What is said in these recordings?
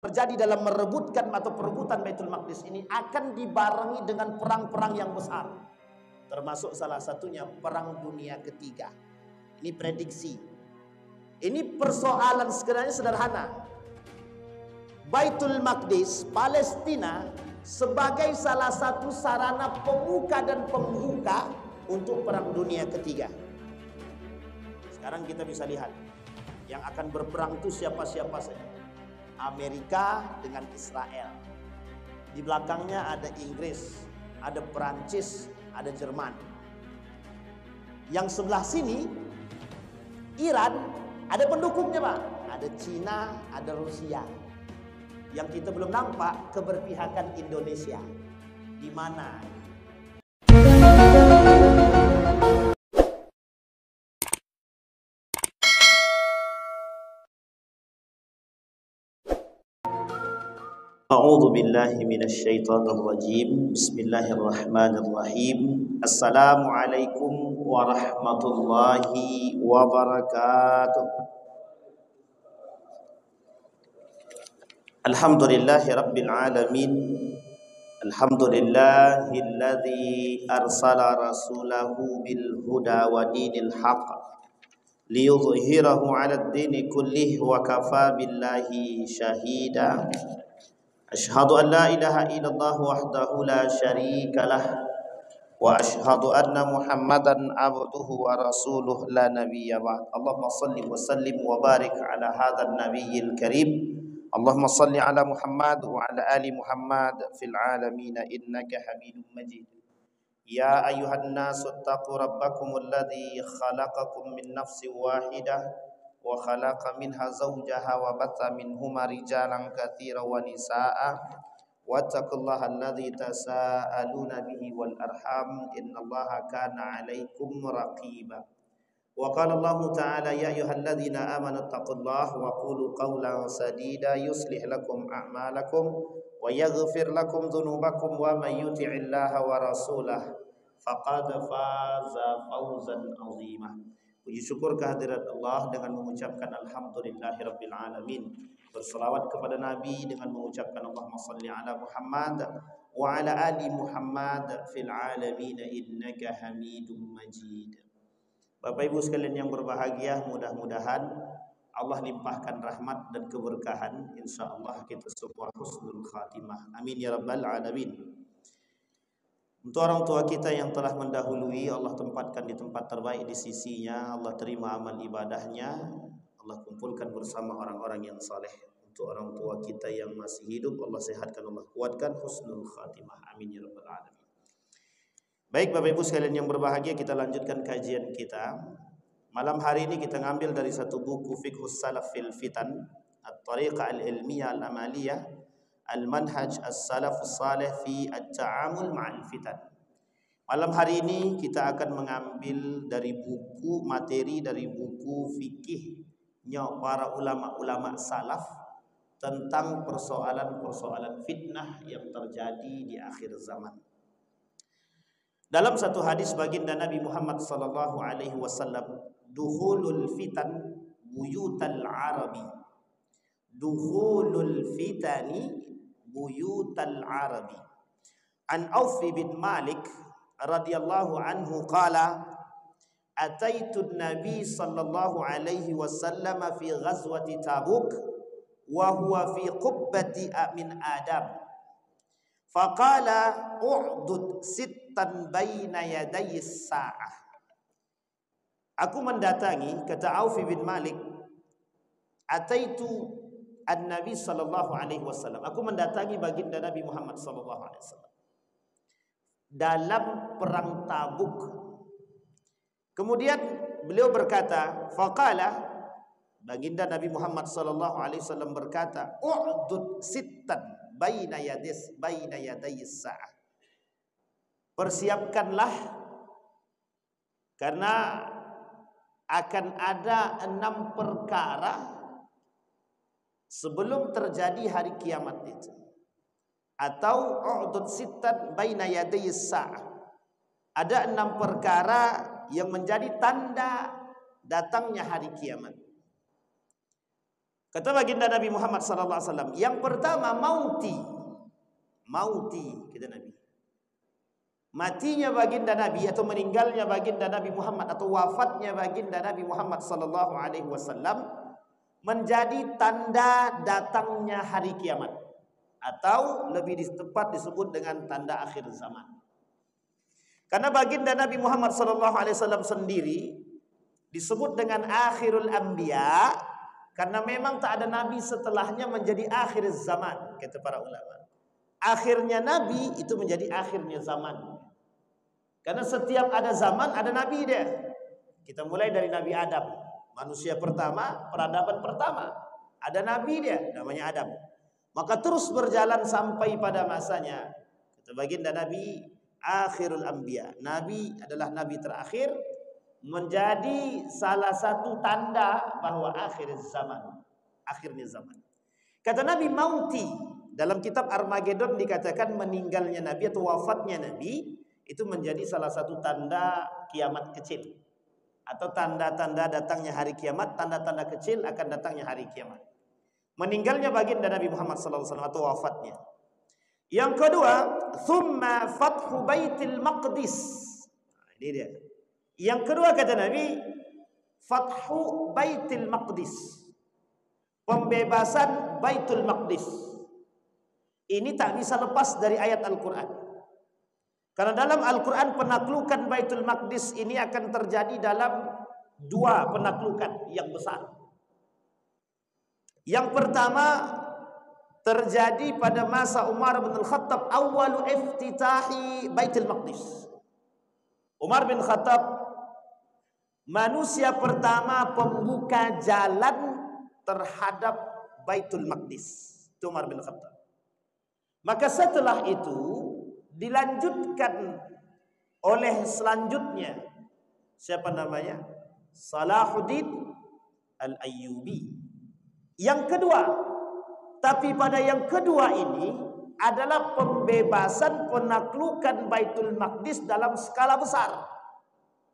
terjadi dalam merebutkan atau perebutan Baitul Maqdis ini akan dibarengi dengan perang-perang yang besar. Termasuk salah satunya Perang Dunia Ketiga. Ini prediksi. Ini persoalan sebenarnya sederhana. Baitul Maqdis, Palestina, sebagai salah satu sarana pemuka dan pembuka untuk Perang Dunia Ketiga. Sekarang kita bisa lihat yang akan berperang itu siapa-siapa saja. Amerika dengan Israel. Di belakangnya ada Inggris, ada Perancis, ada Jerman. Yang sebelah sini Iran, ada pendukungnya Pak. Ada Cina, ada Rusia. Yang kita belum nampak keberpihakan Indonesia. Di mana? A'udzu billahi minasyaitonir rajim. Bismillahirrahmanirrahim. Assalamualaikum warahmatullahi wabarakatuh. Alhamdulillahi rabbil alamin. Alhamdulillahilladzi arsala rasulahu bil huda wa dinil haqq liyudhhirahu 'alad dini kullih wa kafa billahi syahida. Asyhadu an la ilaha illallah wahdahu la syarika lah wa asyhadu anna Muhammadan abduhu wa rasuluh la nabiyya ba'd. Allahumma shalli wa sallim wa barik ala hadzal nabiyyil karim. Allahumma shalli ala Muhammad wa ala ali Muhammad fil alamin innaka Hamidum Majid. Ya ayyuhan nasu taqu rabbakumul ladzi khalaqakum min nafsin wahidah wa khalaqa minha zawjaha wa batha minhuma rijalan katsiran wa nisaa'a wattaqullaha alladzi tasaaluna bihi wal arham innallaha kana 'alaikum raqiba. Wa qala Allahu ta'ala ya ayyuhalladzina amanu taqullaha wa qulu qawlan sadida yuslih lakum a'malakum wa yaghfir lakum dhunubakum wa may yuti'illaha wa rasulahu faqad faza fawzan 'azima. Puji syukur kehadirat Allah dengan mengucapkan alhamdulillahirabbil alamin. Berselawat kepada Nabi dengan mengucapkan Allahumma shalli ala Muhammad wa ala ali Muhammad fil alamin innaka Hamidum Majid. Bapak Ibu sekalian yang berbahagia, mudah-mudahan Allah limpahkan rahmat dan keberkahan. Insyaallah kita semua husnul khatimah. Amin ya rabbal alamin. Untuk orang tua kita yang telah mendahului, Allah tempatkan di tempat terbaik di sisinya. Allah terima amal ibadahnya. Allah kumpulkan bersama orang-orang yang saleh. Untuk orang tua kita yang masih hidup, Allah sehatkan, Allah kuatkan, husnul khatimah. Amin ya rabbal alamin. Baik Bapak Ibu sekalian yang berbahagia, kita lanjutkan kajian kita. Malam hari ini kita ngambil dari satu buku Fiqhus Salaf fil Fitan, At-Tariqah Al-Ilmiyah Al-Amaliyah, Al-Manhaj As-Salafus Salih fi At-Ta'amul Ma'al Fitan. Malam hari ini kita akan mengambil dari buku, materi dari buku fikihnya para ulama-ulama salaf tentang persoalan-persoalan fitnah yang terjadi di akhir zaman. Dalam satu hadis baginda Nabi Muhammad sallallahu alaihi wasallam, dukhulul fitan buyutal arabi. Dukhulul fitani buyutal arabi. An Auf bin Malik radhiyallahu anhu qala ataitu an-nabi sallallahu alaihi wasallam fi ghazwati Tabuk wa huwa fi qubbati min Adam faqala u'dud sittan baina yaday as-sa'ah. Aku mendatangi, kata Auf bin Malik, ataitu an-nabi sallallahu alaihi wasallam, aku mendatangi baginda Nabi Muhammad sallallahu alaihi wasallam dalam perang Tabuk. Kemudian beliau berkata, faqala, baginda Nabi Muhammad sallallahu alaihi wasallam berkata, u'dud sittan baina yaday as-sa'ah. Persiapkanlah karena akan ada 6 perkara sebelum terjadi hari kiamat itu. Atau u'dud sittan baina yaday as-sa'ah. Ada 6 perkara yang menjadi tanda datangnya hari kiamat. Kata baginda Nabi Muhammad SAW, yang pertama mauti, kata Nabi. Matinya baginda Nabi atau meninggalnya baginda Nabi Muhammad atau wafatnya baginda Nabi Muhammad SAW menjadi tanda datangnya hari kiamat, atau lebih tepat disebut dengan tanda akhir zaman. Karena baginda Nabi Muhammad SAW sendiri disebut dengan akhirul anbiya karena memang tak ada nabi setelahnya menjadi akhir zaman, kata para ulama. Akhirnya nabi itu menjadi akhirnya zaman. Karena setiap ada zaman ada nabi dia. Kita mulai dari Nabi Adam, manusia pertama, peradaban pertama. Ada nabi dia, namanya Adam. Maka terus berjalan sampai pada masanya. Kata baginda Nabi, akhirul anbiya. Nabi adalah nabi terakhir, menjadi salah satu tanda bahwa akhir zaman, akhirnya zaman. Kata Nabi mauti, dalam kitab Armageddon dikatakan meninggalnya Nabi atau wafatnya Nabi itu menjadi salah satu tanda kiamat kecil, atau tanda-tanda datangnya hari kiamat, tanda-tanda kecil akan datangnya hari kiamat. Meninggalnya baginda Nabi Muhammad SAW atau wafatnya. Yang kedua, thumma fathu baitil maqdis. Ini dia. Yang kedua kata Nabi, fathu baitil maqdis, pembebasan Baitul Maqdis. Ini tak bisa lepas dari ayat Al-Quran. Karena dalam Al-Quran penaklukan Baitul Maqdis ini akan terjadi dalam dua penaklukan yang besar. Yang pertama terjadi pada masa Umar bin Khattab, awalu iftitahi Baitul Maqdis. Umar bin Khattab manusia pertama pembuka jalan terhadap Baitul Maqdis. Itu Umar bin Khattab. Maka setelah itu dilanjutkan oleh selanjutnya, siapa namanya? Salahuddin Al-Ayyubi. Yang kedua, tapi pada yang kedua ini adalah pembebasan penaklukan Baitul Maqdis dalam skala besar,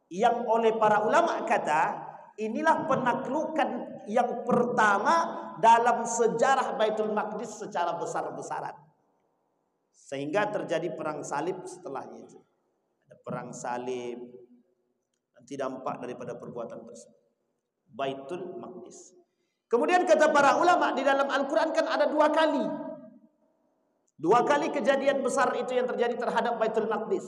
yang oleh para ulama kata inilah penaklukan yang pertama dalam sejarah Baitul Maqdis secara besar-besaran. Sehingga terjadi perang salib setelahnya itu. Ada perang salib, nanti dampak daripada perbuatan tersebut. Baitul Maqdis. Kemudian kata para ulama, di dalam Al-Quran kan ada dua kali. Dua kali kejadian besar itu yang terjadi terhadap Baitul Maqdis.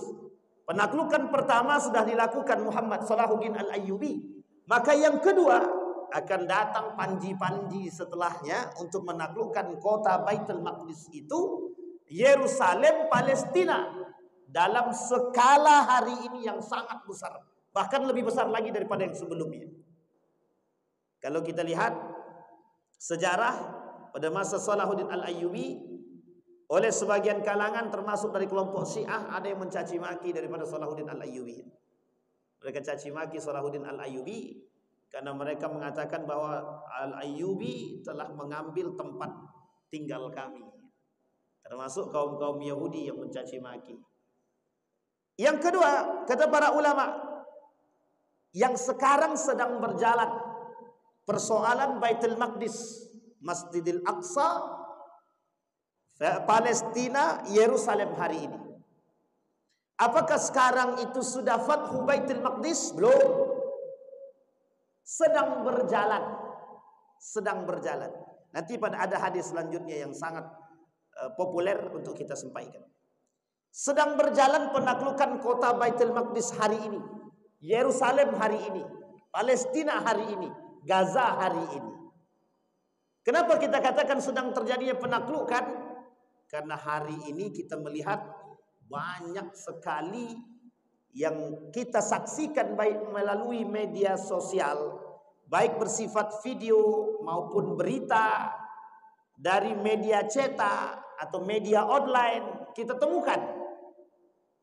Penaklukan pertama sudah dilakukan Muhammad Salahuddin Al-Ayyubi. Maka yang kedua akan datang panji-panji setelahnya untuk menaklukkan kota Baitul Maqdis itu, Yerusalem, Palestina, dalam skala hari ini yang sangat besar, bahkan lebih besar lagi daripada yang sebelumnya. Kalau kita lihat sejarah pada masa Salahuddin Al-Ayyubi, oleh sebagian kalangan termasuk dari kelompok Syiah ada yang mencaci maki daripada Salahuddin Al-Ayyubi. Mereka caci maki Salahuddin Al-Ayyubi karena mereka mengatakan bahwa Al-Ayyubi telah mengambil tempat tinggal kami. Termasuk kaum-kaum Yahudi yang mencaci maki. Yang kedua, kata para ulama, yang sekarang sedang berjalan persoalan Baitul Maqdis, Masjidil Aqsa, Palestina, Yerusalem hari ini. Apakah sekarang itu sudah fathu Baitul Maqdis? Belum. Sedang berjalan. Sedang berjalan. Nanti pada ada hadis selanjutnya yang sangat populer untuk kita sampaikan. Sedang berjalan penaklukan kota Baitul Maqdis hari ini, Yerusalem hari ini, Palestina hari ini, Gaza hari ini. Kenapa kita katakan sedang terjadinya penaklukan? Karena hari ini kita melihat banyak sekali yang kita saksikan baik melalui media sosial, baik bersifat video maupun berita dari media cetak atau media online, kita temukan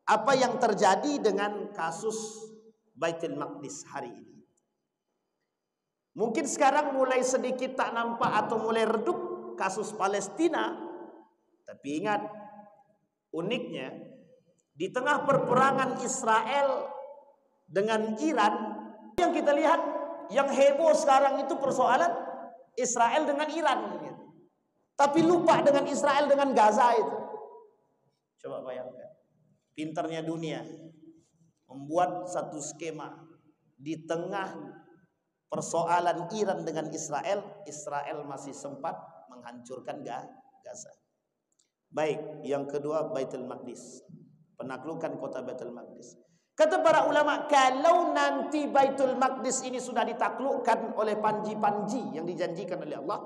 apa yang terjadi dengan kasus Baitul Maqdis hari ini. Mungkin sekarang mulai sedikit tak nampak atau mulai redup kasus Palestina, tapi ingat, uniknya di tengah perperangan Israel dengan Iran, yang kita lihat yang heboh sekarang itu persoalan Israel dengan Iran gitu. Tapi lupa dengan Israel dengan Gaza itu. Coba bayangkan. Pinternya dunia membuat satu skema di tengah persoalan Iran dengan Israel, Israel masih sempat menghancurkan Gaza. Baik, yang kedua Baitul Maqdis. Penaklukan kota Baitul Maqdis. Kata para ulama, kalau nanti Baitul Maqdis ini sudah ditaklukkan oleh panji-panji yang dijanjikan oleh Allah,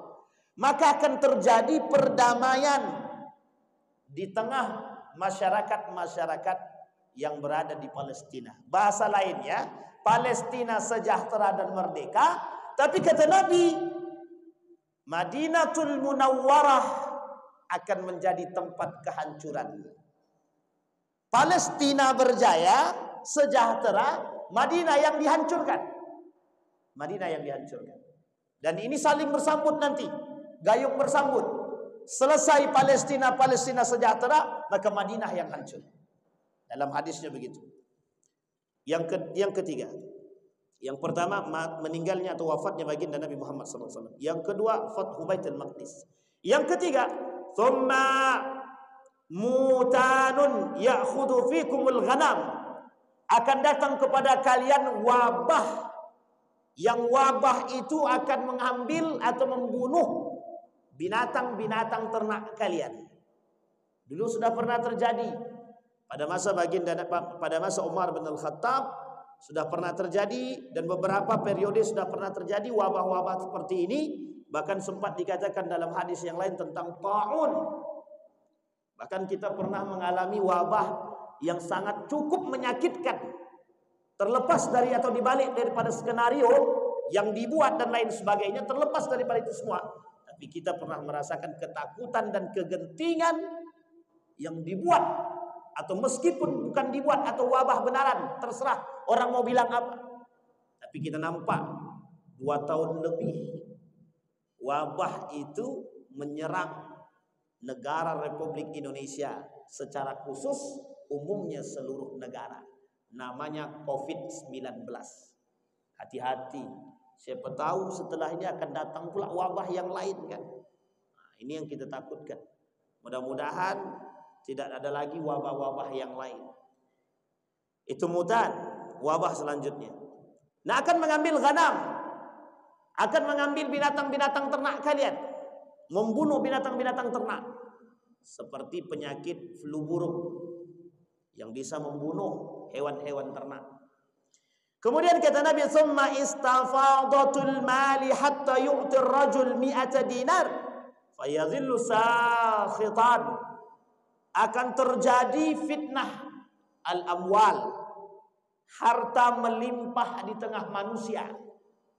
maka akan terjadi perdamaian di tengah masyarakat-masyarakat yang berada di Palestina. Bahasa lainnya, Palestina sejahtera dan merdeka. Tapi kata Nabi, Madinatul Munawwarah akan menjadi tempat kehancuran. Palestina berjaya, sejahtera, Madinah yang dihancurkan. Madinah yang dihancurkan. Dan ini saling bersambut nanti, gayung bersambut. Selesai Palestina sejahtera, maka Madinah yang hancur. Dalam hadisnya begitu. Yang ketiga, yang pertama meninggalnya atau wafatnya baginda Nabi Muhammad SAW. Yang kedua, Fathu Baitul Maqdis. Yang ketiga, thumma mutanun ya'khudhu fikumul ghanam. Akan datang kepada kalian wabah, yang wabah itu akan mengambil atau membunuh binatang-binatang ternak kalian. Dulu sudah pernah terjadi pada masa Umar bin Al-Khattab, sudah pernah terjadi, dan beberapa periode sudah pernah terjadi wabah-wabah seperti ini. Bahkan sempat dikatakan dalam hadis yang lain tentang ta'un. Bahkan kita pernah mengalami wabah yang sangat cukup menyakitkan, terlepas dari atau dibalik daripada skenario yang dibuat dan lain sebagainya, terlepas daripada itu semua. Tapi kita pernah merasakan ketakutan dan kegentingan yang dibuat, atau meskipun bukan dibuat atau wabah benaran, terserah orang mau bilang apa. Tapi kita nampak 2 tahun lebih wabah itu menyerang negara Republik Indonesia secara khusus, umumnya seluruh negara. Namanya COVID-19. Hati-hati, siapa tahu setelah ini akan datang pula wabah yang lain kan. Nah, ini yang kita takutkan. Mudah-mudahan tidak ada lagi wabah-wabah yang lain. Itu mutan, wabah selanjutnya. Nah, akan mengambil ghanam, akan mengambil binatang-binatang ternak kalian, membunuh binatang-binatang ternak, seperti penyakit flu burung yang bisa membunuh hewan-hewan ternak. Kemudian kata Nabi, "Tsumma istafadatul mali hatta yu'ti ar-rajul 100 dinar fayadhillu sakhitan." Akan terjadi fitnah al-amwal, harta melimpah di tengah manusia.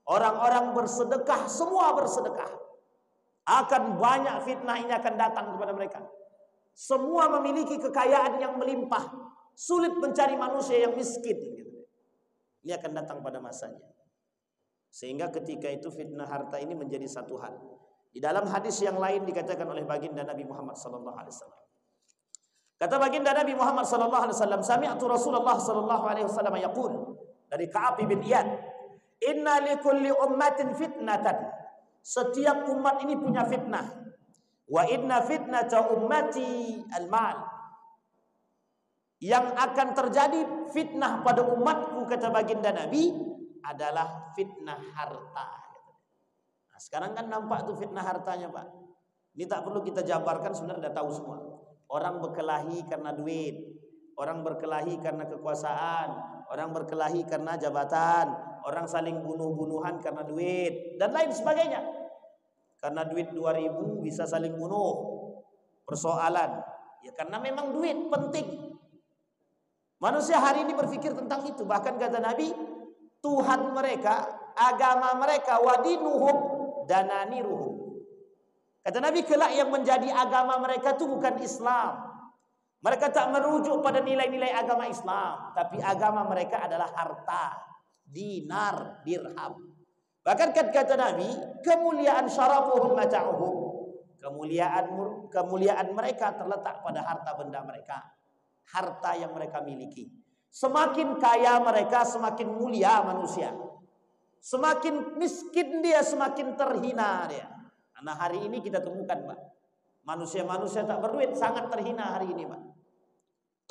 Orang-orang bersedekah, semua bersedekah. Akan banyak fitnah ini akan datang kepada mereka. Semua memiliki kekayaan yang melimpah, sulit mencari manusia yang miskin. Ini akan datang pada masanya. Sehingga ketika itu fitnah harta ini menjadi satu hal. Di dalam hadis yang lain dikatakan oleh baginda Nabi Muhammad SAW. Kata baginda Nabi Muhammad SAW, sami'tu Rasulullah SAW yaqul, dari Ka'ab bin Iyad, inna likulli ummatin fitnatan. Setiap umat ini punya fitnah. Wa inna fitnata ummati al-mal. Yang akan terjadi fitnah pada umatku, kata baginda Nabi, adalah fitnah harta. Nah, sekarang kan nampak tuh fitnah hartanya, Pak. Ini tak perlu kita jabarkan, sebenarnya sudah tahu semua. Orang berkelahi karena duit, orang berkelahi karena kekuasaan, orang berkelahi karena jabatan, orang saling bunuh-bunuhan karena duit, dan lain sebagainya. Karena duit 2.000 bisa saling bunuh. Persoalan, ya karena memang duit penting. Manusia hari ini berpikir tentang itu. Bahkan kata Nabi, Tuhan mereka, agama mereka, wadinuhum dananiruhum. Kata Nabi, kelak yang menjadi agama mereka itu bukan Islam. Mereka tak merujuk pada nilai-nilai agama Islam, tapi agama mereka adalah harta, dinar, dirham. Bahkan kata Nabi, kemuliaan syarafuhum mata'uhum. Kemuliaan mereka terletak pada harta benda mereka, harta yang mereka miliki. Semakin kaya mereka, semakin mulia manusia. Semakin miskin dia, semakin terhina dia. Nah hari ini kita temukan Pak, manusia-manusia tak berduit sangat terhina hari ini Pak.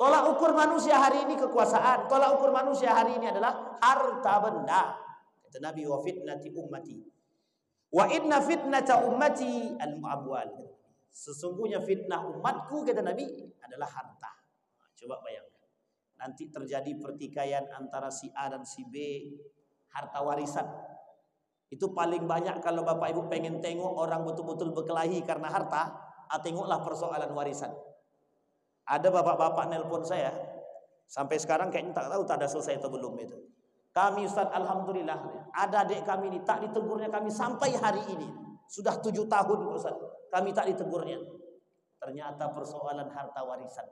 Tolak ukur manusia hari ini kekuasaan, tolak ukur manusia hari ini adalah harta benda. Kata Nabi, wa fitnati ummati, wa inna fitnata ummati al-amwal. Sesungguhnya fitnah umatku, kata Nabi, adalah harta. Coba bayangkan, nanti terjadi pertikaian antara si A dan si B, harta warisan. Itu paling banyak kalau Bapak Ibu pengen tengok orang betul-betul berkelahi karena harta, tengoklah persoalan warisan. Ada bapak-bapak nelpon saya, sampai sekarang kayaknya tak tahu tak ada selesai atau belum itu. Kami Ustaz, alhamdulillah, ada adik kami ini tak ditegurnya kami sampai hari ini. Sudah 7 tahun Ustaz, kami tak ditegurnya. Ternyata persoalan harta warisan.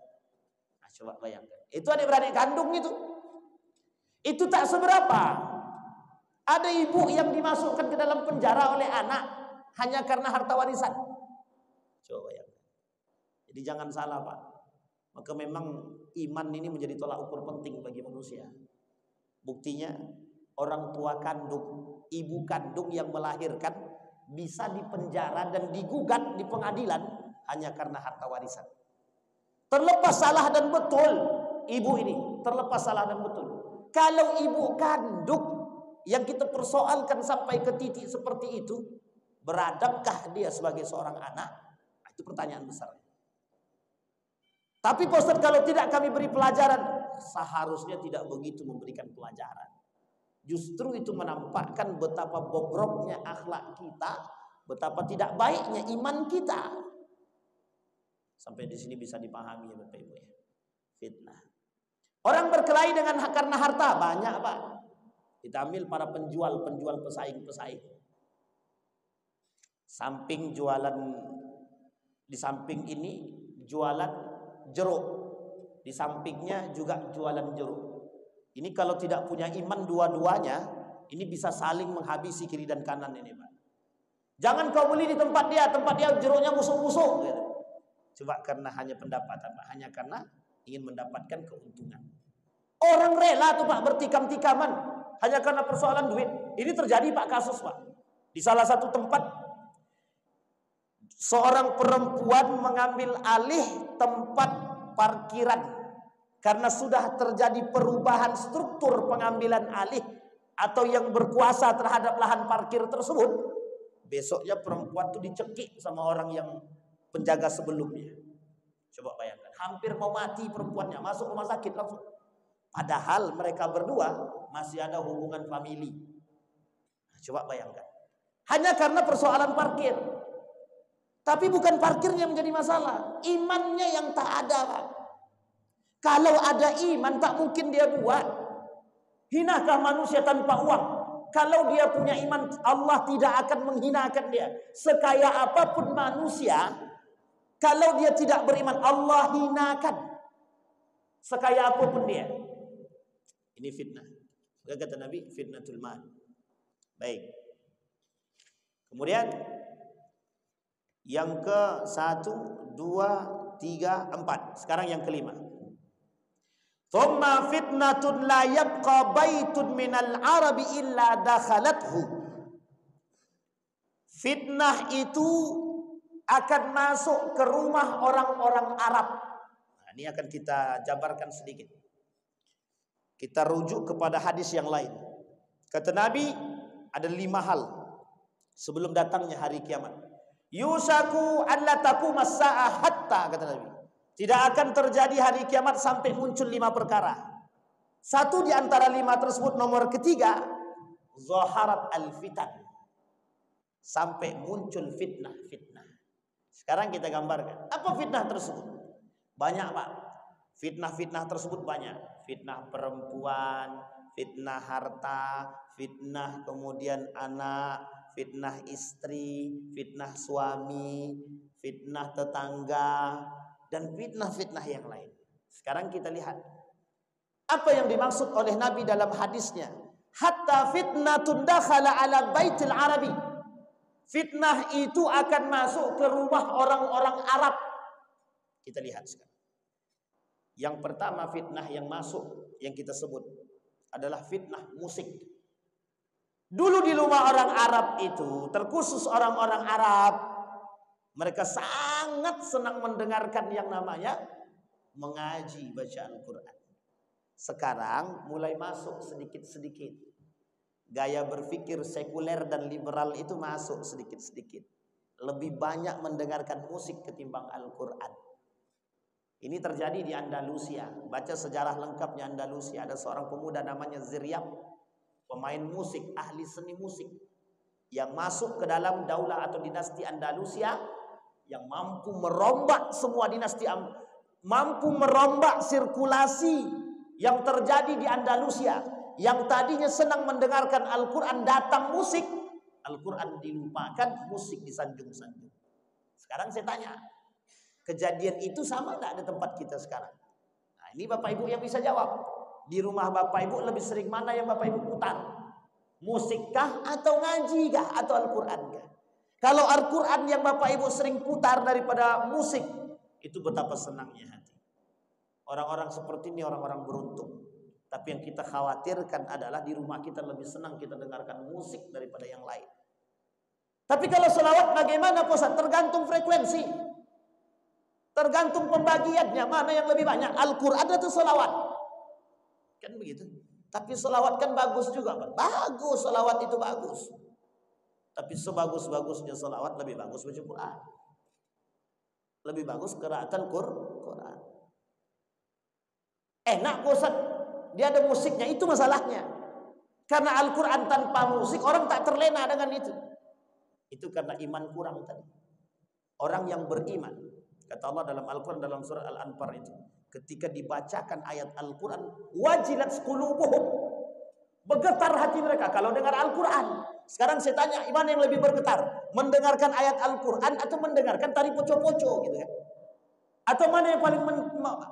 Nah, coba bayangkan. Itu adik-beradik kandung itu. Itu tak seberapa. Ada ibu yang dimasukkan ke dalam penjara oleh anak hanya karena harta warisan. Coba bayangkan. Jadi jangan salah Pak. Maka memang iman ini menjadi tolak ukur penting bagi manusia. Buktinya orang tua kandung, ibu kandung yang melahirkan bisa dipenjara dan digugat di pengadilan hanya karena harta warisan. Terlepas salah dan betul ibu ini, terlepas salah dan betul. Kalau ibu kandung yang kita persoalkan sampai ke titik seperti itu, beradabkah dia sebagai seorang anak? Itu pertanyaan besar. Tapi Pak Ustaz, kalau tidak kami beri pelajaran, seharusnya tidak begitu memberikan pelajaran. Justru itu menampakkan betapa bobroknya akhlak kita, betapa tidak baiknya iman kita. Sampai di sini bisa dipahami ya Bapak Ibu ya. Fitnah. Orang berkelahi karena harta banyak Pak. Kita ambil para penjual pesaing-pesaing. Samping jualan, di samping ini jualan jeruk, di sampingnya juga jualan jeruk. Ini kalau tidak punya iman dua-duanya, ini bisa saling menghabisi kiri dan kanan ini Pak. Jangan kau beli di tempat dia jeruknya busuk-busuk gitu. Coba karena hanya pendapatan Pak, hanya karena ingin mendapatkan keuntungan. Orang rela tuh Pak bertikam-tikaman hanya karena persoalan duit. Ini terjadi Pak, kasus Pak. Di salah satu tempat seorang perempuan mengambil alih tempat parkiran karena sudah terjadi perubahan struktur pengambilan alih atau yang berkuasa terhadap lahan parkir tersebut. Besoknya perempuan itu dicekik sama orang yang penjaga sebelumnya. Coba bayangkan, hampir mau mati perempuannya, masuk rumah sakit langsung. Padahal mereka berdua masih ada hubungan famili. Nah, coba bayangkan, hanya karena persoalan parkir. Tapi bukan parkirnya menjadi masalah, imannya yang tak ada Pak. Kalau ada iman tak mungkin dia buat. Hinakah manusia tanpa uang? Kalau dia punya iman, Allah tidak akan menghinakan dia. Sekaya apapun manusia, kalau dia tidak beriman, Allah hinakan. Sekaya apapun dia. Ini fitnah. Kata Nabi, fitnatul mal. Baik. Kemudian yang ke 1, 2, 3, 4. Sekarang yang kelima. Thumma fitnatun la yabqa baitun minal arabi illa dakhalathu. Fitnah itu akan masuk ke rumah orang-orang Arab. Nah, ini akan kita jabarkan sedikit. Kita rujuk kepada hadis yang lain. Kata Nabi, ada 5 hal sebelum datangnya hari kiamat. Yusaku an la taquma as-saa'ah hatta, kata Nabi. Tidak akan terjadi hari kiamat sampai muncul 5 perkara. Satu di antara 5 tersebut, nomor ketiga, zaharat al-fitan. Sampai muncul fitnah-fitnah. Sekarang kita gambarkan. Apa fitnah tersebut? Banyak Pak. Fitnah-fitnah tersebut banyak. Fitnah perempuan, fitnah harta, fitnah kemudian anak, fitnah istri, fitnah suami, fitnah tetangga, dan fitnah-fitnah yang lain. Sekarang kita lihat apa yang dimaksud oleh Nabi dalam hadisnya. Hatta fitnatun dakhala ala baitil arabi. Fitnah itu akan masuk ke rumah orang-orang Arab. Kita lihat sekarang. Yang pertama fitnah yang masuk, yang kita sebut adalah fitnah musik. Dulu di rumah orang Arab itu, terkhusus orang-orang Arab, mereka sangat senang mendengarkan yang namanya mengaji, baca Al-Quran. Sekarang mulai masuk sedikit-sedikit. Gaya berpikir sekuler dan liberal itu masuk sedikit-sedikit. Lebih banyak mendengarkan musik ketimbang Al-Quran. Ini terjadi di Andalusia. Baca sejarah lengkapnya Andalusia. Ada seorang pemuda namanya Ziryab, pemain musik, ahli seni musik, yang masuk ke dalam daulah atau dinasti Andalusia, yang mampu merombak semua dinasti, mampu merombak sirkulasi yang terjadi di Andalusia. Yang tadinya senang mendengarkan Al-Quran, datang musik, Al-Quran dilupakan, musik disanjung-sanjung. Sekarang saya tanya, kejadian itu sama tidak di tempat kita sekarang? Nah, ini Bapak Ibu yang bisa jawab. Di rumah Bapak Ibu lebih sering mana yang Bapak Ibu putar? Musikkah atau ngajikah atau Al-Quran kah? Kalau Al-Quran yang Bapak Ibu sering putar daripada musik, itu betapa senangnya hati. Orang-orang seperti ini orang-orang beruntung. Tapi yang kita khawatirkan adalah di rumah kita lebih senang kita dengarkan musik daripada yang lain. Tapi kalau selawat bagaimana Ustaz? Tergantung frekuensi. Tergantung pembagiannya, mana yang lebih banyak, Al-Quran atau selawat. Kan begitu. Tapi selawat kan bagus juga, Pak. Bagus, selawat itu bagus. Tapi sebagus-bagusnya selawat lebih bagus baca Quran. Lebih bagus qiraatul Quran. Enak Ustaz, dia ada musiknya, itu masalahnya. Karena Al-Quran tanpa musik orang tak terlena dengan itu. Itu karena iman kurang tadi. Orang yang beriman, kata Allah dalam Al-Quran dalam surah Al-Anfal itu, ketika dibacakan ayat Al-Quran, wajilat qulubuhum, bergetar hati mereka kalau dengar Al-Quran. Sekarang saya tanya, mana yang lebih bergetar? Mendengarkan ayat Al-Quran atau mendengarkan tari poco-poco gitu kan? Atau mana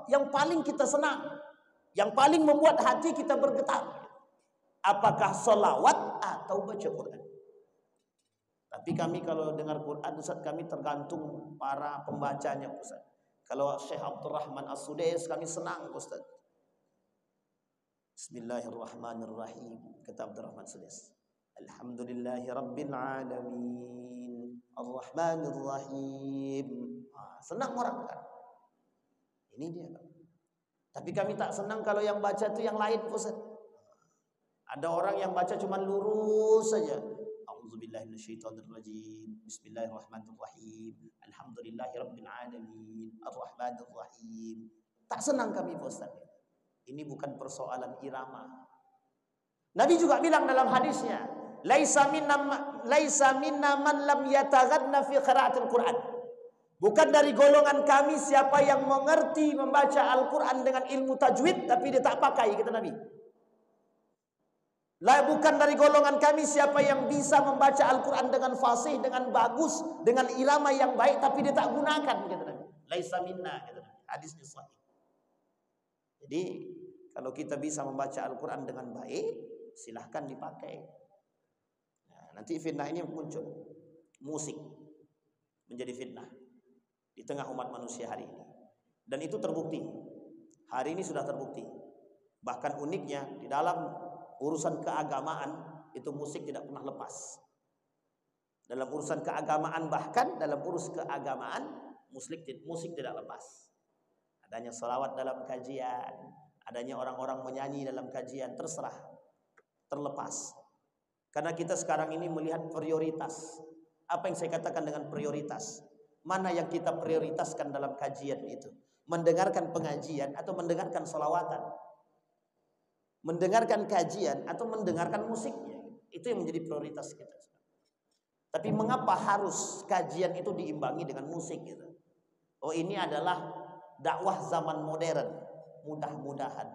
yang paling kita senang? Yang paling membuat hati kita bergetar? Apakah selawat atau baca Quran? Tapi kami kalau dengar Quran, Ustaz, kami tergantung para pembacanya, Ustaz. Kalau Syekh Abdurrahman As-Sudais, kami senang, Ustaz. Bismillahirrahmanirrahim. Kata Abdurrahman As-Sudais, Alhamdulillahi Rabbil Alamin, Ar-Rahmanir-Rahim. Senang orang kan? Ini dia. Tapi kami tak senang kalau yang baca itu yang lain, Ustaz. Ada orang yang baca cuma lurus saja. A'udzubillahi minasyaitonirrajim. Bismillahirrahmanirrahim. Alhamdulillahirabbil alamin. Ar-Rahmanir-Rahim. Tak senang kami, Ustaz. Ini bukan persoalan irama. Nabi juga bilang dalam hadisnya, laisa minna man lam yataghadna fi qiraatil Quran. Bukan dari golongan kami siapa yang mengerti membaca Al-Quran dengan ilmu tajwid tapi dia tak pakai, kata Nabi. Bukan dari golongan kami siapa yang bisa membaca Al-Quran dengan fasih, dengan bagus, dengan irama yang baik tapi dia tak gunakan, kata Nabi. Laisa minna, kata Nabi. Hadisnya sahih. Jadi kalau kita bisa membaca Al-Quran dengan baik, silahkan dipakai. Nah, nanti fitnah ini muncul. Musik menjadi fitnah di tengah umat manusia hari ini. Dan itu terbukti. Hari ini sudah terbukti. Bahkan uniknya di dalam urusan keagamaan itu musik tidak pernah lepas. Dalam urusan keagamaan, bahkan dalam urus keagamaan musik tidak lepas. Adanya salawat dalam kajian, adanya orang-orang menyanyi dalam kajian, terserah, terlepas. Karena kita sekarang ini melihat prioritas. Apa yang saya katakan dengan prioritas? Mana yang kita prioritaskan dalam kajian itu? Mendengarkan pengajian atau mendengarkan salawatan? Mendengarkan kajian atau mendengarkan musiknya? Itu yang menjadi prioritas kita. Tapi mengapa harus kajian itu diimbangi dengan musik gitu? Oh, ini adalah dakwah zaman modern. Mudah-mudahan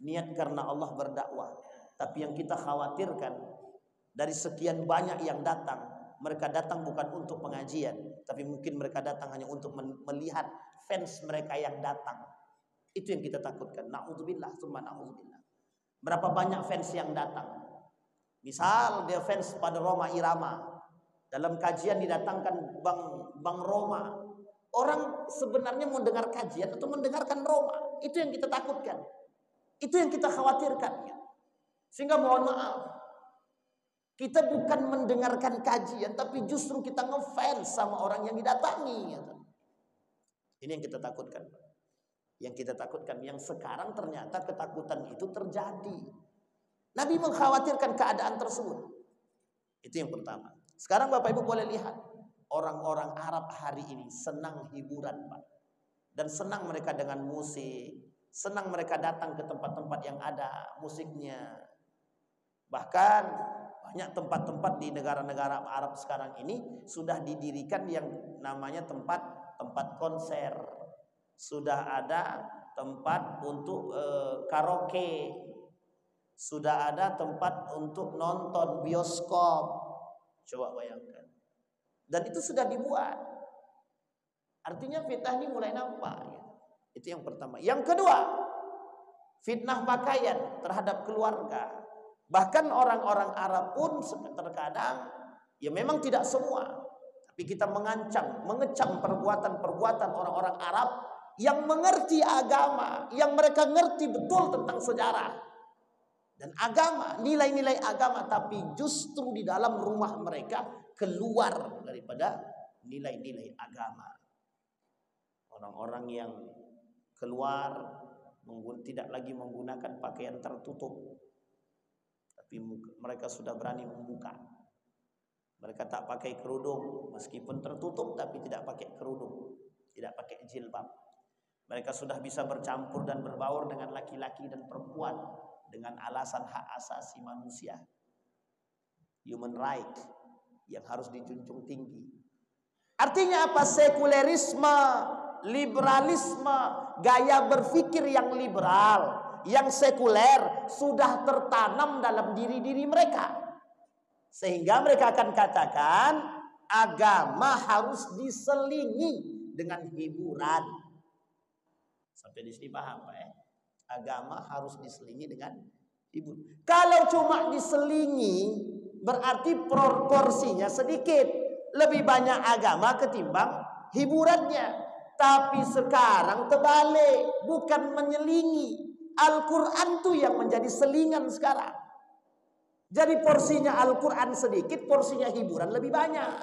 niat karena Allah berdakwah. Tapi yang kita khawatirkan dari sekian banyak yang datang, mereka datang bukan untuk pengajian, tapi mungkin mereka datang hanya untuk melihat fans mereka yang datang. Itu yang kita takutkan. Na'udzubillah, summa na'udzubillah. Berapa banyak fans yang datang? Misal dia fans pada Roma Irama, dalam kajian didatangkan Bang Roma. Orang sebenarnya mau dengar kajian atau mendengarkan Roma? Itu yang kita takutkan. Itu yang kita khawatirkan. Sehingga mohon maaf, Kita bukan mendengarkan kajian, tapi justru kita ngefans sama orang yang didatangi. Ini yang kita takutkan. Yang kita takutkan, yang sekarang ternyata ketakutan itu terjadi. Nabi mengkhawatirkan keadaan tersebut. Itu yang pertama. Sekarang Bapak Ibu boleh lihat, orang-orang Arab hari ini senang hiburan, Pak. Dan senang mereka dengan musik, senang mereka datang ke tempat-tempat yang ada musiknya. Bahkan banyak tempat-tempat di negara-negara Arab sekarang ini sudah didirikan yang namanya tempat konser. Sudah ada tempat untuk karaoke. Sudah ada tempat untuk nonton bioskop. Coba bayangkan. Dan itu sudah dibuat. Artinya fitnah ini mulai nampak. Itu yang pertama. Yang kedua, fitnah pakaian terhadap keluarga. Bahkan orang-orang Arab pun terkadang, ya memang tidak semua, tapi kita mengecam perbuatan-perbuatan orang-orang Arab yang mengerti agama, yang mereka ngerti betul tentang sejarah dan agama, nilai-nilai agama, tapi justru di dalam rumah mereka keluar daripada nilai-nilai agama. Orang-orang yang keluar tidak lagi menggunakan pakaian tertutup, tapi mereka sudah berani membuka. Mereka tak pakai kerudung, meskipun tertutup tapi tidak pakai kerudung, tidak pakai jilbab. Mereka sudah bisa bercampur dan berbaur dengan laki-laki dan perempuan dengan alasan hak asasi manusia, human right, yang harus dijunjung tinggi. Artinya apa? Sekulerisme, liberalisme, gaya berpikir yang liberal, yang sekuler sudah tertanam dalam diri-diri mereka. Sehingga mereka akan katakan agama harus diselingi dengan hiburan. Sampai di sini paham Pak ya? Agama harus diselingi dengan hiburan. Kalau cuma diselingi berarti proporsinya sedikit. Lebih banyak agama ketimbang hiburannya. Tapi sekarang terbalik, bukan menyelingi. Al-Quran tuh yang menjadi selingan sekarang. Jadi porsinya Al-Quran sedikit, porsinya hiburan lebih banyak.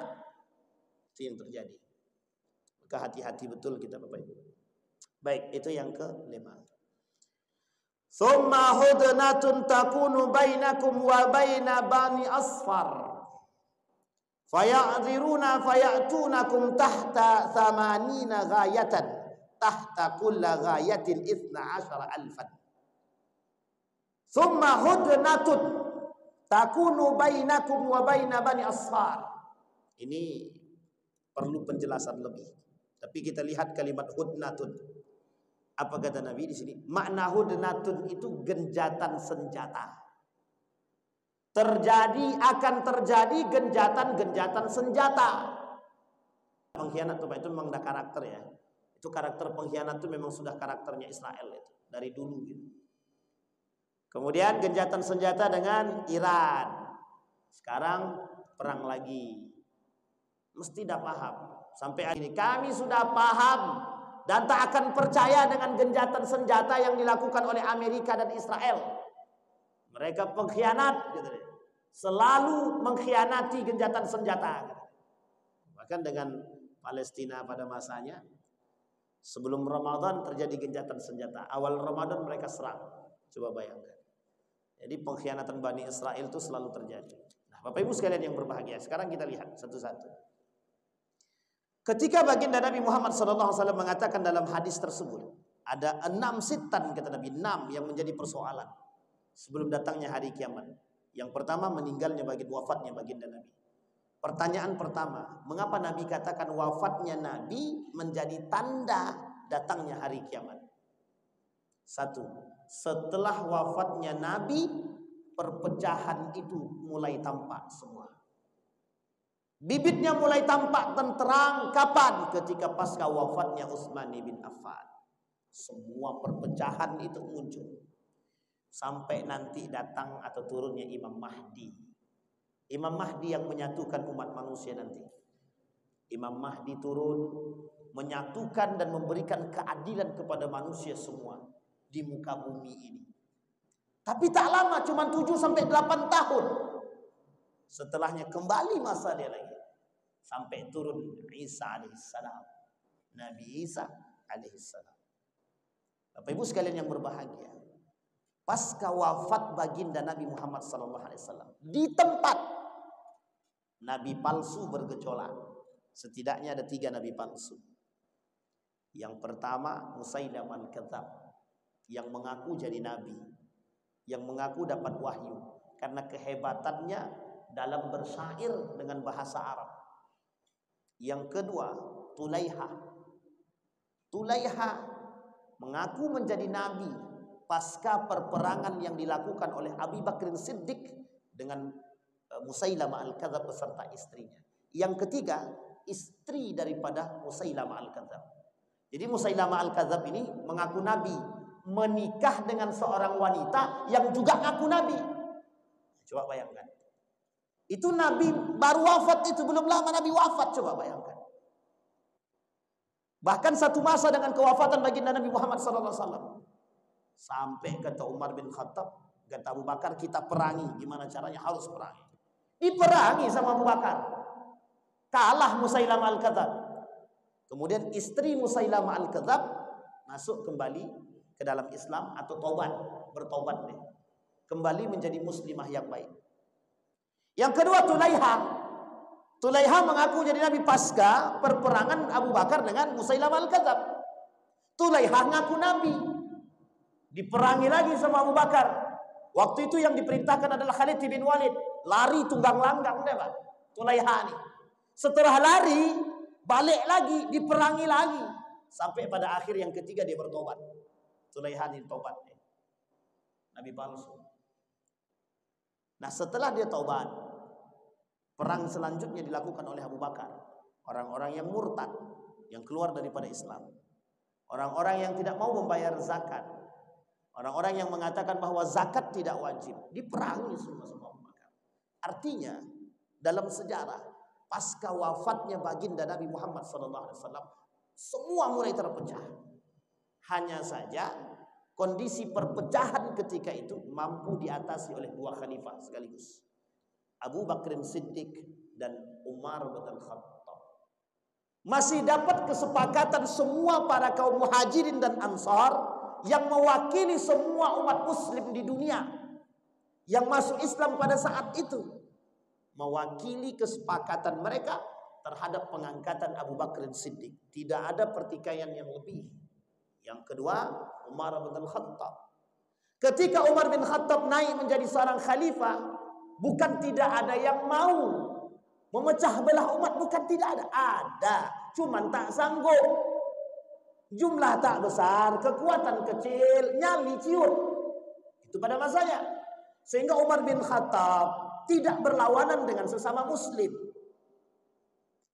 Itu yang terjadi. Maka hati-hati betul kita Bapak Ibu. Baik, itu yang kelima. Tsumma hudnatun takunu bainakum wa baina bani asfar. Faya'dziruna faya'tunakum tahta 80 ghayatan. Tahta kulla ghayatin 12,000. Tsumma hudnatun takunu bainakum wa baina bani asfar. Ini perlu penjelasan lebih. Tapi kita lihat kalimat hudnatun. Apa kata Nabi di sini? Makna hudnatun itu genjatan senjata. Akan terjadi genjatan senjata. Pengkhianat itu memang ada karakter ya. Itu karakter pengkhianat itu memang sudah karakternya Israel itu dari dulu gitu. Kemudian genjatan senjata dengan Iran. Sekarang perang lagi. Mesti dah paham. Sampai hari ini kami sudah paham dan tak akan percaya dengan genjatan senjata yang dilakukan oleh Amerika dan Israel. Mereka pengkhianat gitu. Selalu mengkhianati genjatan senjata. Bahkan dengan Palestina pada masanya, sebelum Ramadan terjadi genjatan senjata. Awal Ramadan mereka serang. Coba bayangkan. Jadi pengkhianatan Bani Israel itu selalu terjadi. Nah, Bapak Ibu sekalian yang berbahagia, sekarang kita lihat satu-satu. Ketika baginda Nabi Muhammad SAW mengatakan dalam hadis tersebut, ada 6 sitan kata Nabi, 6 yang menjadi persoalan sebelum datangnya hari kiamat. Yang pertama meninggalnya wafatnya baginda Nabi. Pertanyaan pertama, mengapa Nabi katakan wafatnya Nabi menjadi tanda datangnya hari kiamat? Satu, setelah wafatnya Nabi, perpecahan itu mulai tampak semua. Bibitnya mulai tampak dan terang kapan? Ketika pasca wafatnya Utsman bin Affan. Semua perpecahan itu muncul. Sampai nanti datang atau turunnya Imam Mahdi. Imam Mahdi yang menyatukan umat manusia nanti. Imam Mahdi turun menyatukan dan memberikan keadilan kepada manusia semua di muka bumi ini. Tapi tak lama, cuma 7 sampai 8 tahun. Setelahnya kembali masa dia lagi. Sampai turun Isa alaihissalam. Nabi Isa alaihissalam. Bapak Ibu sekalian yang berbahagia, pasca wafat baginda Nabi Muhammad SAW, di tempat nabi palsu bergejolak. Setidaknya ada 3 nabi palsu. Yang pertama Musailamah al-Kadzab, yang mengaku jadi nabi, yang mengaku dapat wahyu karena kehebatannya dalam bersyair dengan bahasa Arab. Yang kedua Tulaiha. Tulaiha mengaku menjadi nabi pasca perperangan yang dilakukan oleh Abu Bakar Siddiq dengan Musailamah al-Kadzab beserta istrinya. Yang ketiga istri daripada Musailamah al-Kadzab. Jadi Musailamah al-Kadzab ini mengaku nabi, menikah dengan seorang wanita yang juga ngaku nabi. Coba bayangkan. Itu nabi baru wafat, itu belum lama nabi wafat, coba bayangkan. Bahkan satu masa dengan kewafatan baginda Nabi Muhammad SAW, sampai kata Umar bin Khattab, kata Abu Bakar, kita perangi. Gimana caranya? Harus perangi. Diperangi sama Abu Bakar. Kalah Musailamah al-Kadzab. Kemudian istri Musailamah al-Kadzab masuk kembali ke dalam Islam atau tobat, bertobat deh. Kembali menjadi muslimah yang baik. Yang kedua Tulaiha. Tulaiha mengaku jadi nabi pasca perperangan Abu Bakar dengan Musailamah al-Kadzab. Tulaiha ngaku nabi. Diperangi lagi sama Abu Bakar. Waktu itu yang diperintahkan adalah Khalid bin Walid. Lari tunggang langgang deh, Pak. Tulaiha nih. Setelah lari, balik lagi, diperangi lagi. Sampai pada akhir yang ketiga dia bertobat. Tulaiha ini tobat. Nabi palsu. Nah setelah dia taubat, perang selanjutnya dilakukan oleh Abu Bakar. Orang-orang yang murtad, yang keluar daripada Islam. Orang-orang yang tidak mau membayar zakat. Orang-orang yang mengatakan bahwa zakat tidak wajib. Diperangi semua sama Abu Bakar. Artinya dalam sejarah pasca wafatnya baginda Nabi Muhammad SAW, semua mulai terpecah. Hanya saja kondisi perpecahan ketika itu mampu diatasi oleh 2 khalifah sekaligus, Abu Bakar Siddiq dan Umar bin Khattab. Masih dapat kesepakatan semua para kaum muhajirin dan ansar yang mewakili semua umat muslim di dunia yang masuk Islam pada saat itu, mewakili kesepakatan mereka terhadap pengangkatan Abu Bakar Siddiq. Tidak ada pertikaian yang lebih. Yang kedua Umar bin Khattab. Ketika Umar bin Khattab naik menjadi seorang khalifah, bukan tidak ada yang mau memecah belah umat, bukan tidak ada. Ada, cuman tak sanggup. Jumlah tak besar, kekuatan kecil, nyali ciut. Itu pada masanya. Sehingga Umar bin Khattab tidak berlawanan dengan sesama muslim.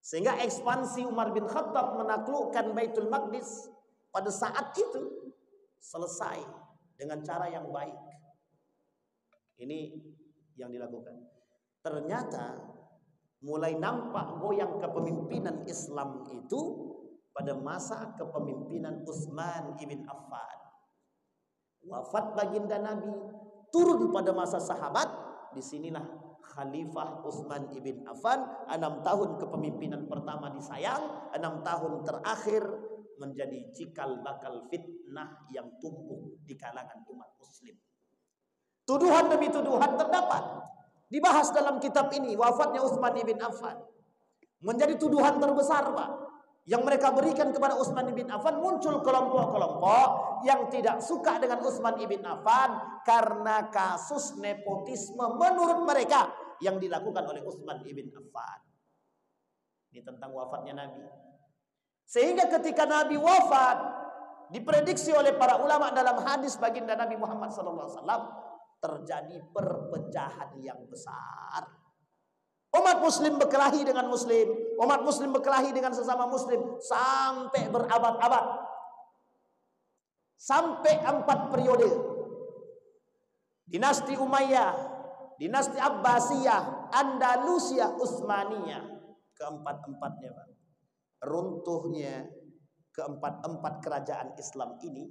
Sehingga ekspansi Umar bin Khattab menaklukkan Baitul Maqdis pada saat itu selesai dengan cara yang baik. Ini yang dilakukan. Ternyata mulai nampak goyang kepemimpinan Islam itu pada masa kepemimpinan Utsman ibn Affan. Wafat baginda Nabi, turun pada masa sahabat. Disinilah Khalifah Utsman ibn Affan, 6 tahun kepemimpinan pertama disayang, 6 tahun terakhir menjadi cikal bakal fitnah yang tumbuh di kalangan umat muslim. Tuduhan demi tuduhan terdapat dibahas dalam kitab ini. Wafatnya Utsman ibn Affan menjadi tuduhan terbesar, Pak, yang mereka berikan kepada Utsman ibn Affan. Muncul kelompok-kelompok yang tidak suka dengan Utsman ibn Affan karena kasus nepotisme menurut mereka yang dilakukan oleh Utsman ibn Affan. Ini tentang wafatnya Nabi. Sehingga ketika Nabi wafat, diprediksi oleh para ulama dalam hadis baginda Nabi Muhammad SAW, terjadi perpecahan yang besar. Umat muslim berkelahi dengan muslim, umat muslim berkelahi dengan sesama muslim sampai berabad-abad. Sampai 4 periode. Dinasti Umayyah, dinasti Abbasiyah, Andalusia, Utsmaniyah. Keempat-empatnya, Pak. Runtuhnya keempat-empat kerajaan Islam ini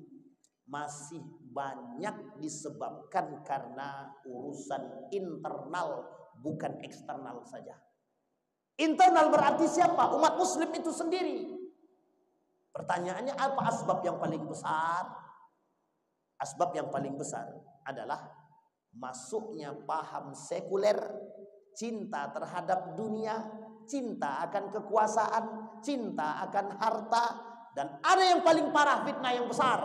masih banyak disebabkan karena urusan internal bukan eksternal saja. Internal berarti siapa? Umat muslim itu sendiri. Pertanyaannya, apa asbab yang paling besar? Asbab yang paling besar adalah masuknya paham sekuler, cinta terhadap dunia, cinta akan kekuasaan, cinta akan harta, dan ada yang paling parah, fitnah yang besar,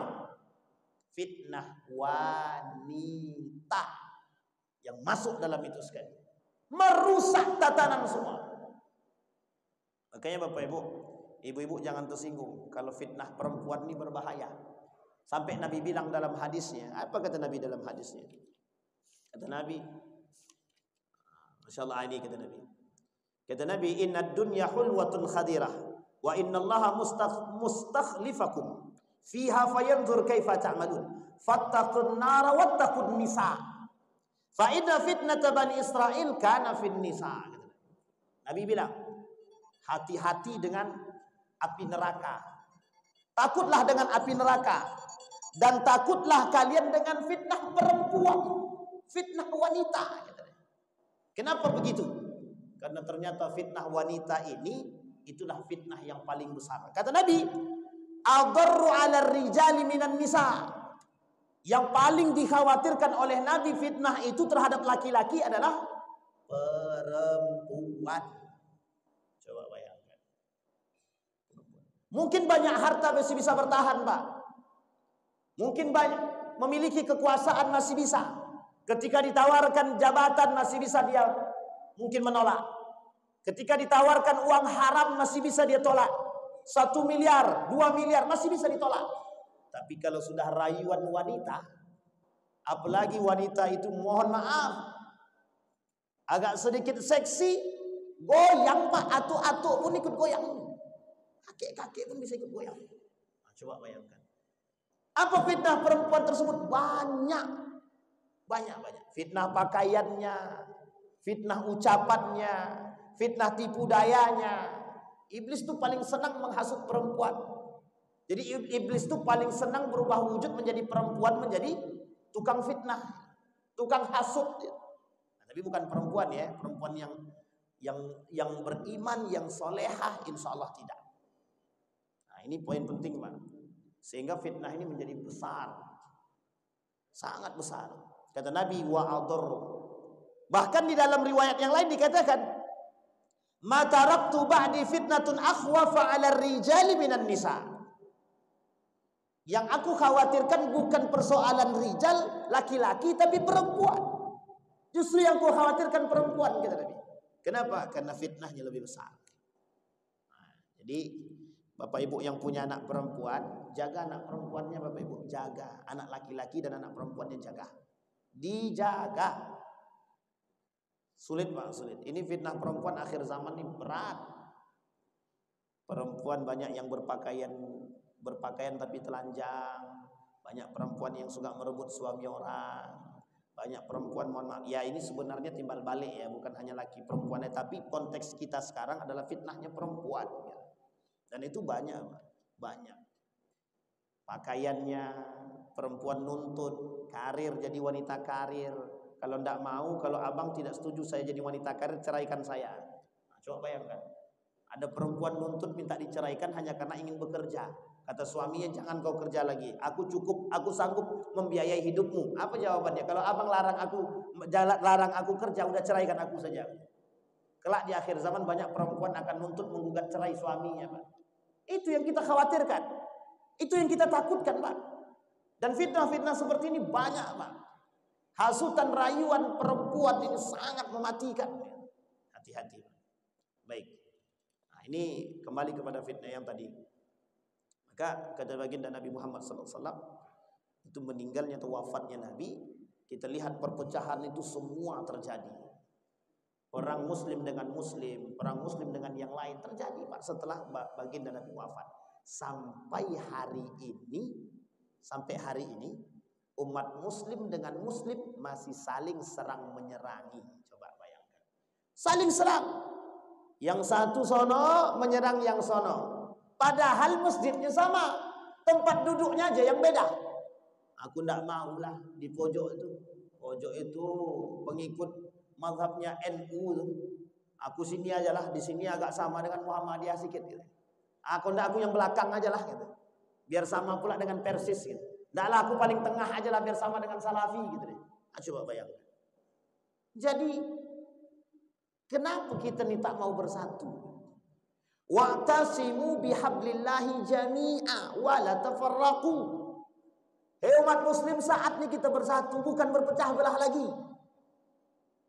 fitnah wanita yang masuk dalam itu sekali, merusak tatanan semua. Makanya Bapak Ibu, ibu-ibu jangan tersinggung kalau fitnah perempuan ini berbahaya. Sampai Nabi bilang dalam hadisnya, apa kata Nabi dalam hadisnya? Kata Nabi, Masya Allah, ini kata Nabi. Kata Nabi, inna dunya hulwatun khadirah, wa inna allaha mustakhlifakum fiha fayanzur kaifa ta'malun, fattaqun nara wattaqun nisa, fa inna fitnata bani Israel kana fin nisa. Nabi bilang, hati-hati dengan api neraka, takutlah dengan api neraka, dan takutlah kalian dengan fitnah perempuan, fitnah wanita. Kenapa begitu? Karena ternyata fitnah wanita ini itulah fitnah yang paling besar. Kata Nabi, adarru 'ala rijali minan nisa. Yang paling dikhawatirkan oleh Nabi fitnah itu terhadap laki-laki adalah perempuan. Coba bayangkan. Mungkin banyak harta masih bisa bertahan, Pak. Mungkin banyak memiliki kekuasaan masih bisa. Ketika ditawarkan jabatan masih bisa dia mungkin menolak. Ketika ditawarkan uang haram masih bisa dia tolak. 1 miliar, 2 miliar masih bisa ditolak. Tapi kalau sudah rayuan wanita, apalagi wanita itu mohon maaf, agak sedikit seksi, goyang Pak, atuk-atuk pun ikut goyang. Kakek-kakek pun bisa ikut goyang. Nah, coba bayangkan. Apa fitnah perempuan tersebut? Banyak. Fitnah pakaiannya, fitnah ucapannya, fitnah tipu dayanya. Iblis itu paling senang menghasut perempuan. Jadi iblis itu paling senang berubah wujud menjadi perempuan, menjadi tukang fitnah, tukang hasut. Nah, tapi bukan perempuan ya, perempuan yang beriman, yang solehah, insya Allah tidak. Nah, ini poin penting, Pak. Sehingga fitnah ini menjadi besar, sangat besar. Kata Nabi, wa ador. Bahkan di dalam riwayat yang lain dikatakan, ma taraktu ba'di fitnatun akhwafa 'ala rijali minan nisa. Yang aku khawatirkan bukan persoalan rijal, laki-laki, tapi perempuan. Justru yang aku khawatirkan perempuan, kata Nabi. Kenapa? Karena fitnahnya lebih besar. Nah, jadi Bapak Ibu yang punya anak perempuan, jaga anak perempuannya Bapak Ibu, jaga. Anak laki-laki dan anak perempuannya jaga. Dijaga. Sulit Pak, sulit. Ini fitnah perempuan akhir zaman ini berat. Perempuan banyak yang berpakaian tapi telanjang. Banyak perempuan yang suka merebut suami orang. Banyak perempuan, mohon maaf, ya ini sebenarnya timbal balik ya, bukan hanya laki perempuannya, tapi konteks kita sekarang adalah fitnahnya perempuan. Dan itu banyak. Pakaiannya, perempuan nuntut karir, jadi wanita karir. Kalau tidak mau, kalau abang tidak setuju saya jadi wanita karir, ceraikan saya. Nah, coba bayangkan, ada perempuan nuntut minta diceraikan hanya karena ingin bekerja. Kata suaminya, jangan kau kerja lagi, aku cukup, aku sanggup membiayai hidupmu. Apa jawabannya? Kalau abang larang aku kerja, udah ceraikan aku saja. Kelak di akhir zaman banyak perempuan akan nuntut menggugat cerai suaminya, Pak. Itu yang kita khawatirkan, itu yang kita takutkan, Pak. Dan fitnah-fitnah seperti ini banyak, Pak. Hasutan rayuan perempuan ini sangat mematikan. Hati-hati. Baik. Nah, ini kembali kepada fitnah yang tadi. Maka kata baginda Nabi Muhammad SAW, itu meninggalnya atau wafatnya Nabi, kita lihat perpecahan itu semua terjadi. Orang Muslim dengan Muslim, orang Muslim dengan yang lain terjadi Pak setelah baginda Nabi wafat. Sampai hari ini umat Muslim dengan Muslim masih saling serang menyerangi. Coba bayangkan, saling serang. Yang satu sono menyerang yang sono. Padahal masjidnya sama, tempat duduknya aja yang beda. Aku tidak maulah di pojok itu. Pojok itu pengikut mazhabnya NU tuh. Aku sini aja lah, di sini agak sama dengan Muhammadiyah sedikit gitu. Aku yang belakang aja lah gitu. Biar sama pula dengan Persis gitu. Nggak lah, aku paling tengah aja lah biar sama dengan Salafi gitu deh. Coba bayangkan. Jadi kenapa kita nih tak mau bersatu? Wa'tasimu bihablillahi jami'a wa la tafarraqu. Hei umat muslim, saatnya kita bersatu, bukan berpecah belah lagi.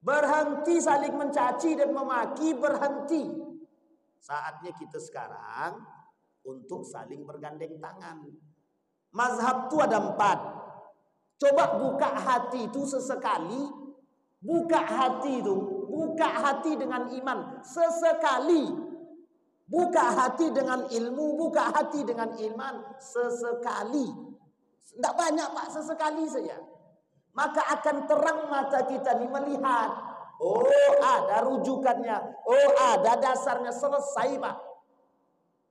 Berhenti saling mencaci dan memaki, berhenti. Saatnya kita sekarang untuk saling bergandeng tangan. Mazhab itu ada 4. Coba buka hati itu sesekali. Buka hati itu, buka hati dengan iman sesekali. Buka hati dengan ilmu, buka hati dengan iman sesekali. Tidak banyak Pak, sesekali saja. Maka akan terang mata kita nih melihat. Oh, ada rujukannya. Oh, ada dasarnya, selesai Pak.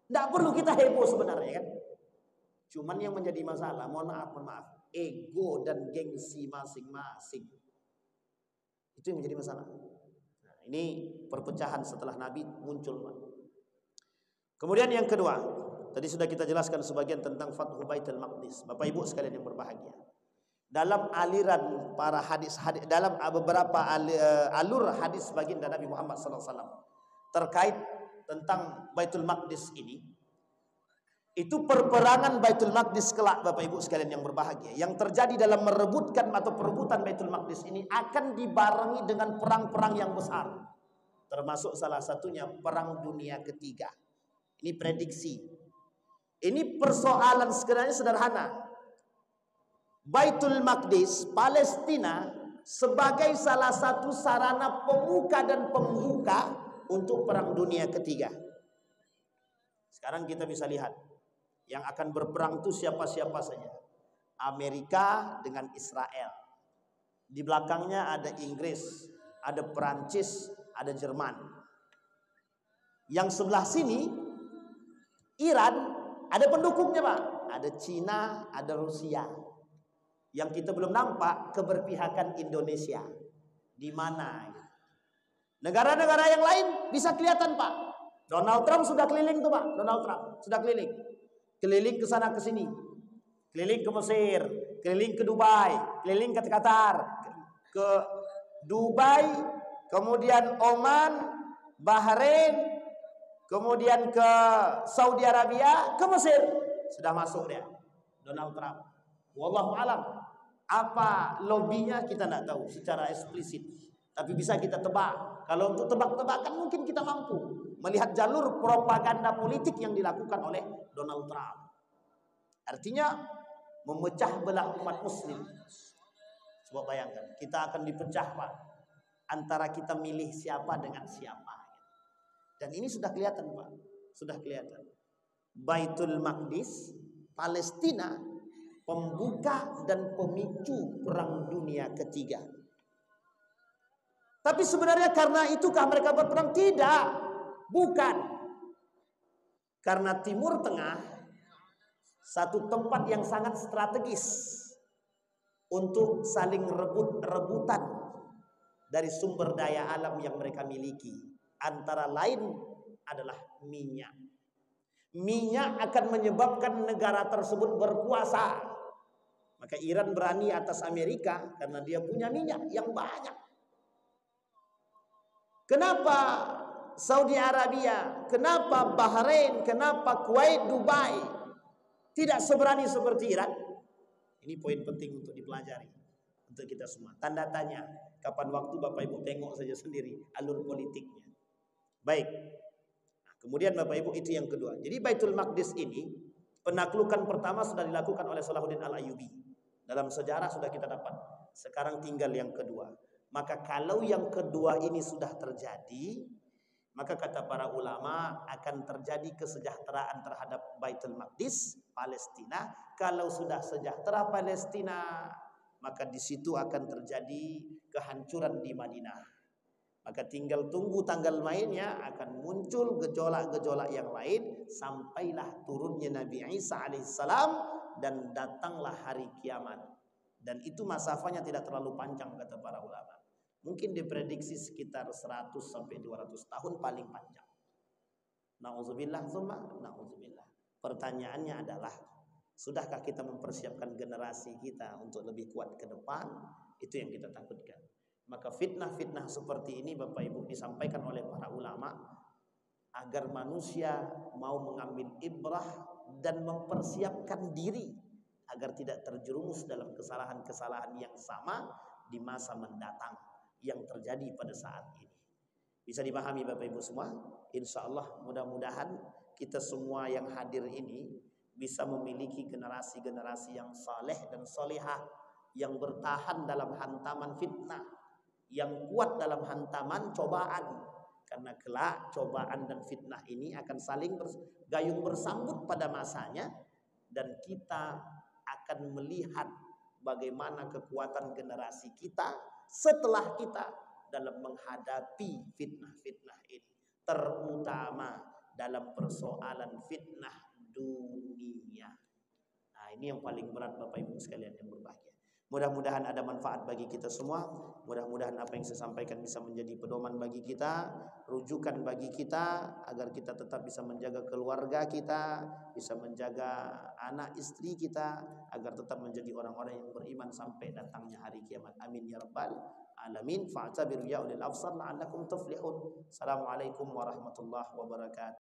Tidak perlu kita heboh sebenarnya kan. Cuman yang menjadi masalah, mohon maaf, ego dan gengsi masing-masing. Itu yang menjadi masalah. Nah, ini perpecahan setelah Nabi muncul Pak. Kemudian yang kedua, tadi sudah kita jelaskan sebagian tentang Fathu Baitul Maqdis. Bapak Ibu sekalian yang berbahagia. Dalam aliran para hadis dalam beberapa alur hadis baginda Nabi Muhammad SAW terkait tentang Baitul Maqdis ini, itu perperangan Baitul Maqdis kelak Bapak Ibu sekalian yang berbahagia, yang terjadi dalam merebutkan atau perebutan Baitul Maqdis ini akan dibarengi dengan perang-perang yang besar, termasuk salah satunya Perang Dunia Ketiga. Ini prediksi. Ini persoalan sebenarnya sederhana. Baitul Maqdis, Palestina, sebagai salah satu sarana pemuka dan pembuka untuk Perang Dunia Ketiga. Sekarang kita bisa lihat yang akan berperang itu siapa-siapa saja. Amerika dengan Israel. Di belakangnya ada Inggris, ada Perancis, ada Jerman. Yang sebelah sini Iran, ada pendukungnya Pak. Ada Cina, ada Rusia. Yang kita belum nampak keberpihakan Indonesia. Di mana? Negara-negara yang lain bisa kelihatan Pak. Donald Trump sudah keliling tuh Pak. Donald Trump sudah keliling. Keliling ke sana ke sini. Keliling ke Mesir, keliling ke Dubai, keliling ke Qatar, ke Dubai, kemudian Oman, Bahrain, kemudian ke Saudi Arabia, ke Mesir. Sudah masuk dia Donald Trump. Wallahu alam. Apa lobbynya kita tidak tahu secara eksplisit, tapi bisa kita tebak. Kalau untuk tebak-tebakan mungkin kita mampu melihat jalur propaganda politik yang dilakukan oleh Donald Trump. Artinya memecah belah umat muslim. Coba bayangkan, kita akan dipecah Pak, antara kita milih siapa dengan siapa. Dan ini sudah kelihatan Pak, sudah kelihatan. Baitul Maqdis, Palestina, pembuka dan pemicu Perang Dunia Ketiga. Tapi sebenarnya karena itukah mereka berperang? Tidak, bukan. Karena Timur Tengah satu tempat yang sangat strategis untuk saling rebut-rebutan dari sumber daya alam yang mereka miliki. Antara lain adalah minyak. Minyak akan menyebabkan negara tersebut berkuasa. Maka Iran berani atas Amerika karena dia punya minyak yang banyak. Kenapa Saudi Arabia, kenapa Bahrain, kenapa Kuwait, Dubai tidak seberani seperti Iran? Ini poin penting untuk dipelajari untuk kita semua. Tanda tanya, kapan waktu Bapak Ibu tengok saja sendiri alur politiknya. Baik. Nah, kemudian Bapak Ibu itu yang kedua. Jadi Baitul Maqdis ini penaklukan pertama sudah dilakukan oleh Salahuddin Al-Ayyubi. Dalam sejarah sudah kita dapat. Sekarang tinggal yang kedua. Maka kalau yang kedua ini sudah terjadi, maka kata para ulama akan terjadi kesejahteraan terhadap Baitul Maqdis, Palestina. Kalau sudah sejahtera Palestina, maka di situ akan terjadi kehancuran di Madinah. Maka tinggal tunggu tanggal mainnya, akan muncul gejolak-gejolak yang lain sampailah turunnya Nabi Isa alaihissalam dan datanglah hari kiamat. Dan itu masafanya tidak terlalu panjang kata para ulama. Mungkin diprediksi sekitar 100 sampai 200 tahun paling panjang. Nauzubillah tsumma nauzubillah. Pertanyaannya adalah, sudahkah kita mempersiapkan generasi kita untuk lebih kuat ke depan? Itu yang kita takutkan. Maka fitnah-fitnah seperti ini Bapak Ibu disampaikan oleh para ulama agar manusia mau mengambil ibrah dan mempersiapkan diri agar tidak terjerumus dalam kesalahan-kesalahan yang sama di masa mendatang yang terjadi pada saat ini. Bisa dipahami Bapak Ibu semua? Insya Allah mudah-mudahan kita semua yang hadir ini bisa memiliki generasi-generasi yang saleh dan solehah, yang bertahan dalam hantaman fitnah, yang kuat dalam hantaman cobaan. Karena kelak cobaan dan fitnah ini akan saling gayung bersambut pada masanya, dan kita akan melihat bagaimana kekuatan generasi kita setelah kita dalam menghadapi fitnah-fitnah ini, terutama dalam persoalan fitnah dunia. Nah, ini yang paling berat Bapak Ibu sekalian yang berbahagia. Mudah-mudahan ada manfaat bagi kita semua. Mudah-mudahan apa yang saya sampaikan bisa menjadi pedoman bagi kita, rujukan bagi kita, agar kita tetap bisa menjaga keluarga kita, bisa menjaga anak istri kita, agar tetap menjadi orang-orang yang beriman sampai datangnya hari kiamat. Amin ya rabbal alamin. Fa'tabiru ya ulil absar la'allakum tuflihun. Assalamualaikum warahmatullahi wabarakatuh.